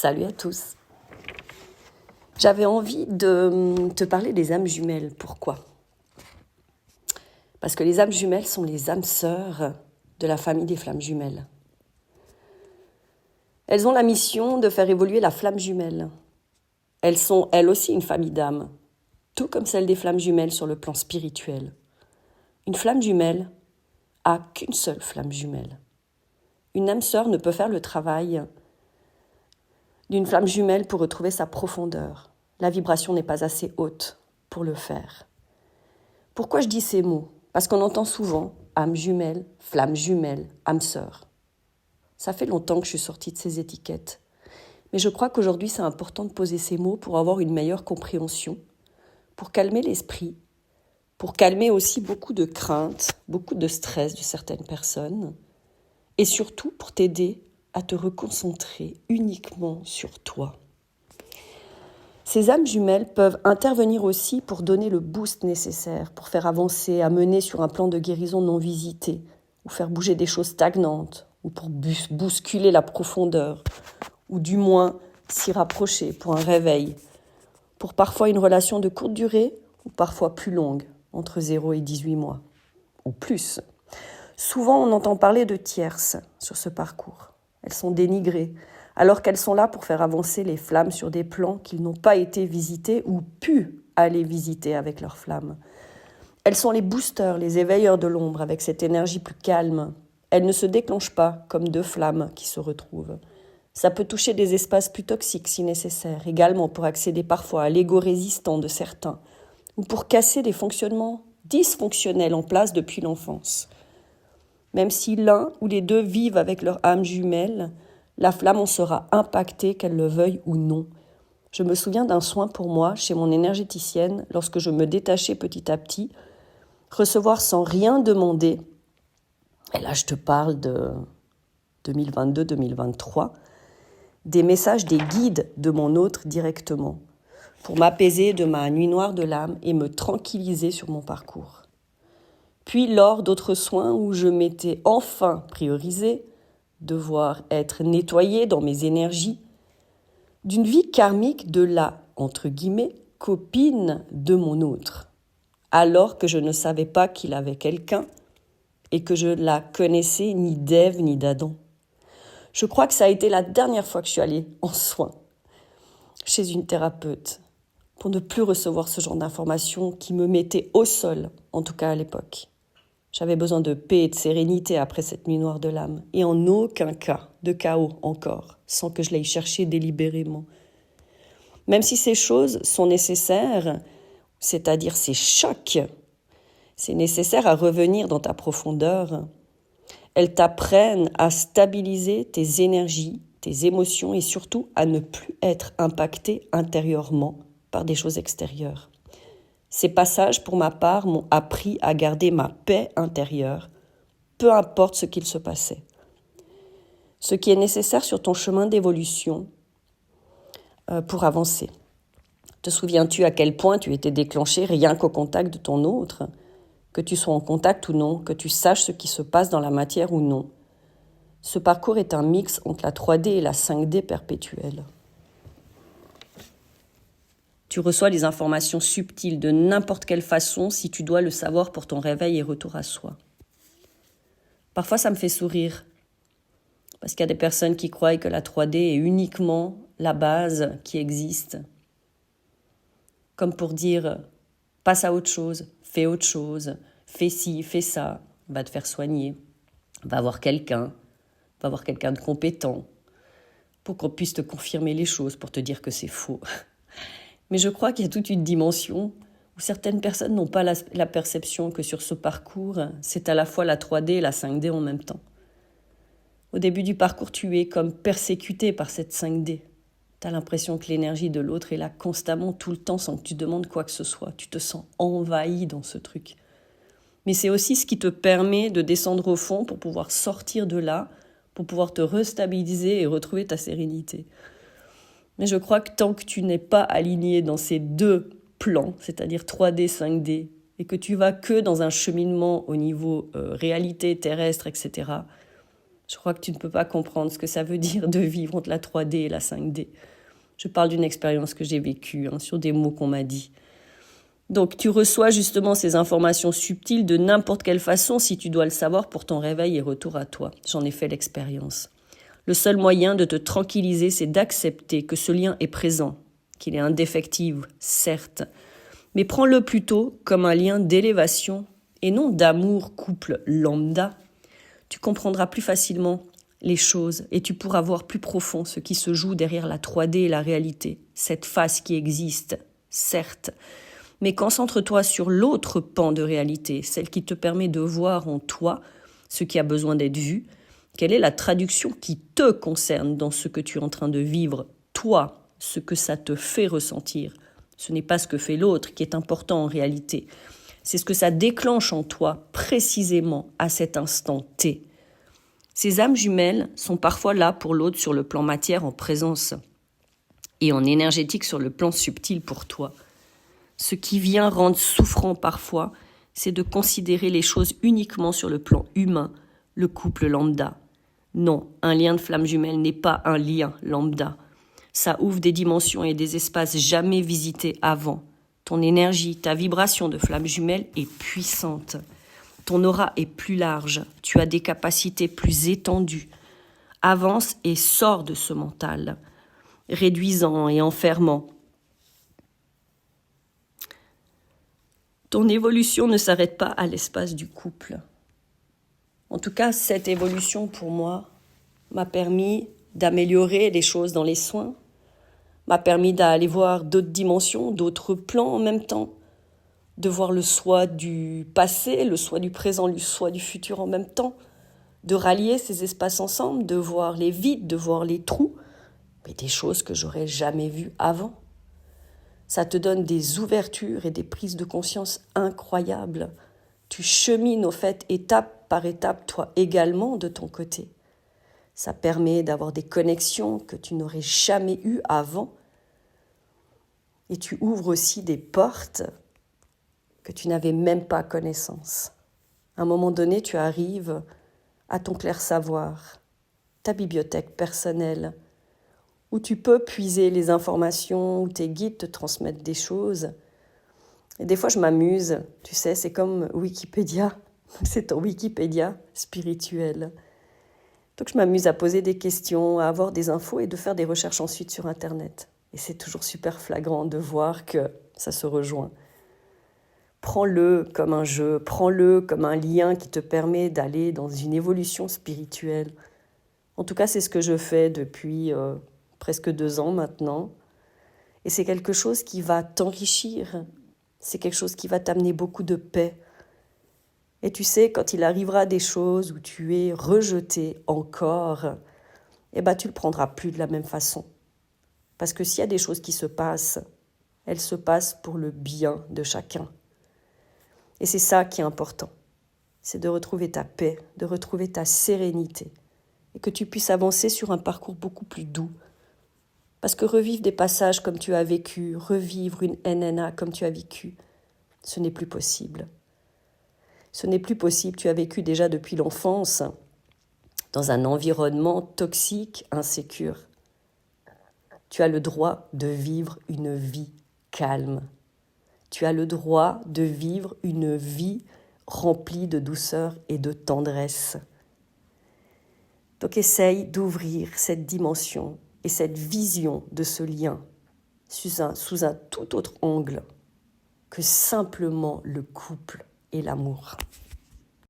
Salut à tous. J'avais envie de te parler des âmes jumelles. Pourquoi ? Parce que les âmes jumelles sont les âmes sœurs de la famille des flammes jumelles. Elles ont la mission de faire évoluer la flamme jumelle. Elles sont, elles aussi, une famille d'âmes, tout comme celle des flammes jumelles sur le plan spirituel. Une flamme jumelle a qu'une seule flamme jumelle. Une âme sœur ne peut faire le travail d'une flamme jumelle pour retrouver sa profondeur. La vibration n'est pas assez haute pour le faire. Pourquoi je dis ces mots ? Parce qu'on entend souvent âme jumelle, flamme jumelle, âme sœur. Ça fait longtemps que je suis sortie de ces étiquettes. Mais je crois qu'aujourd'hui, c'est important de poser ces mots pour avoir une meilleure compréhension, pour calmer l'esprit, pour calmer aussi beaucoup de craintes, beaucoup de stress de certaines personnes, et surtout pour t'aider à te reconcentrer uniquement sur toi. Ces âmes jumelles peuvent intervenir aussi pour donner le boost nécessaire, pour faire avancer, amener sur un plan de guérison non visité, ou faire bouger des choses stagnantes, ou pour bousculer la profondeur, ou du moins s'y rapprocher pour un réveil, pour parfois une relation de courte durée, ou parfois plus longue, entre 0 et 18 mois, ou plus. Souvent, on entend parler de tierces sur ce parcours. Elles sont dénigrées, alors qu'elles sont là pour faire avancer les flammes sur des plans qu'ils n'ont pas été visités ou pu aller visiter avec leurs flammes. Elles sont les boosters, les éveilleurs de l'ombre avec cette énergie plus calme. Elles ne se déclenchent pas comme deux flammes qui se retrouvent. Ça peut toucher des espaces plus toxiques si nécessaire, également pour accéder parfois à l'ego résistant de certains, ou pour casser des fonctionnements dysfonctionnels en place depuis l'enfance. Même si l'un ou les deux vivent avec leur âme jumelle, la flamme en sera impactée, qu'elle le veuille ou non. Je me souviens d'un soin pour moi chez mon énergéticienne lorsque je me détachais petit à petit, recevoir sans rien demander, et là je te parle de 2022-2023, des messages des guides de mon autre directement, pour m'apaiser de ma nuit noire de l'âme et me tranquilliser sur mon parcours. Puis lors d'autres soins où je m'étais enfin priorisée, devoir être nettoyée dans mes énergies, d'une vie karmique de la, entre guillemets, copine de mon autre, alors que je ne savais pas qu'il avait quelqu'un et que je la connaissais ni d'Ève ni d'Adam. Je crois que ça a été la dernière fois que je suis allée en soins chez une thérapeute pour ne plus recevoir ce genre d'informations qui me mettaient au sol, en tout cas à l'époque. J'avais besoin de paix et de sérénité après cette nuit noire de l'âme, et en aucun cas de chaos encore, sans que je l'aille chercher délibérément. Même si ces choses sont nécessaires, c'est-à-dire ces chocs, c'est nécessaire à revenir dans ta profondeur, elles t'apprennent à stabiliser tes énergies, tes émotions, et surtout à ne plus être impacté intérieurement par des choses extérieures. Ces passages, pour ma part, m'ont appris à garder ma paix intérieure, peu importe ce qu'il se passait. Ce qui est nécessaire sur ton chemin d'évolution pour avancer. Te souviens-tu à quel point tu étais déclenché rien qu'au contact de ton autre ? Que tu sois en contact ou non, que tu saches ce qui se passe dans la matière ou non. Ce parcours est un mix entre la 3D et la 5D perpétuelle. Tu reçois les informations subtiles de n'importe quelle façon si tu dois le savoir pour ton réveil et retour à soi. Parfois, ça me fait sourire, parce qu'il y a des personnes qui croient que la 3D est uniquement la base qui existe. Comme pour dire, passe à autre chose, fais ci, fais ça, va te faire soigner, va voir quelqu'un de compétent, pour qu'on puisse te confirmer les choses, pour te dire que c'est faux. Mais je crois qu'il y a toute une dimension où certaines personnes n'ont pas la perception que sur ce parcours, c'est à la fois la 3D et la 5D en même temps. Au début du parcours, tu es comme persécuté par cette 5D. Tu as l'impression que l'énergie de l'autre est là constamment, tout le temps, sans que tu demandes quoi que ce soit. Tu te sens envahi dans ce truc. Mais c'est aussi ce qui te permet de descendre au fond pour pouvoir sortir de là, pour pouvoir te restabiliser et retrouver ta sérénité. Mais je crois que tant que tu n'es pas aligné dans ces deux plans, c'est-à-dire 3D, 5D, et que tu vas que dans un cheminement au niveau réalité terrestre, etc., Je crois que tu ne peux pas comprendre ce que ça veut dire de vivre entre la 3D et la 5D. Je parle d'une expérience que j'ai vécue, sur des mots qu'on m'a dit. Donc tu reçois justement ces informations subtiles de n'importe quelle façon si tu dois le savoir pour ton réveil et retour à toi. J'en ai fait l'expérience. Le seul moyen de te tranquilliser, c'est d'accepter que ce lien est présent, qu'il est indéfectible, certes, mais prends-le plutôt comme un lien d'élévation et non d'amour couple lambda. Tu comprendras plus facilement les choses et tu pourras voir plus profond ce qui se joue derrière la 3D et la réalité, cette face qui existe, certes, mais concentre-toi sur l'autre pan de réalité, celle qui te permet de voir en toi ce qui a besoin d'être vu. Quelle est la traduction qui te concerne dans ce que tu es en train de vivre, toi, ce que ça te fait ressentir. Ce n'est pas ce que fait l'autre qui est important en réalité. C'est ce que ça déclenche en toi précisément à cet instant T. Ces âmes jumelles sont parfois là pour l'autre sur le plan matière en présence et en énergétique sur le plan subtil pour toi. Ce qui vient rendre souffrant parfois, c'est de considérer les choses uniquement sur le plan humain, le couple lambda. Non, un lien de flamme jumelle n'est pas un lien lambda. Ça ouvre des dimensions et des espaces jamais visités avant. Ton énergie, ta vibration de flamme jumelle est puissante. Ton aura est plus large. Tu as des capacités plus étendues. Avance et sors de ce mental, réduisant et enfermant. Ton évolution ne s'arrête pas à l'espace du couple. En tout cas, cette évolution, pour moi, m'a permis d'améliorer les choses dans les soins, m'a permis d'aller voir d'autres dimensions, d'autres plans en même temps, de voir le soi du passé, le soi du présent, le soi du futur en même temps, de rallier ces espaces ensemble, de voir les vides, de voir les trous, mais des choses que j'aurais jamais vues avant. Ça te donne des ouvertures et des prises de conscience incroyables. Tu chemines au fait étape par étape, toi également de ton côté. Ça permet d'avoir des connexions que tu n'aurais jamais eues avant. Et tu ouvres aussi des portes que tu n'avais même pas connaissance. À un moment donné, tu arrives à ton clair savoir, ta bibliothèque personnelle, où tu peux puiser les informations, où tes guides te transmettent des choses. Et des fois, je m'amuse, tu sais, c'est comme Wikipédia, c'est ton Wikipédia spirituel. Donc, je m'amuse à poser des questions, à avoir des infos et de faire des recherches ensuite sur Internet. Et c'est toujours super flagrant de voir que ça se rejoint. Prends-le comme un jeu, prends-le comme un lien qui te permet d'aller dans une évolution spirituelle. En tout cas, c'est ce que je fais depuis presque 2 ans maintenant. Et c'est quelque chose qui va t'enrichir. C'est quelque chose qui va t'amener beaucoup de paix. Et tu sais, quand il arrivera des choses où tu es rejeté encore, tu le prendras plus de la même façon. Parce que s'il y a des choses qui se passent, elles se passent pour le bien de chacun. Et c'est ça qui est important. C'est de retrouver ta paix, de retrouver ta sérénité. Et que tu puisses avancer sur un parcours beaucoup plus doux. Parce que revivre des passages comme tu as vécu, revivre une NNA comme tu as vécu, ce n'est plus possible. Ce n'est plus possible, tu as vécu déjà depuis l'enfance dans un environnement toxique, insécure. Tu as le droit de vivre une vie calme. Tu as le droit de vivre une vie remplie de douceur et de tendresse. Donc essaye d'ouvrir cette dimension et cette vision de ce lien sous un tout autre angle que simplement le couple et l'amour.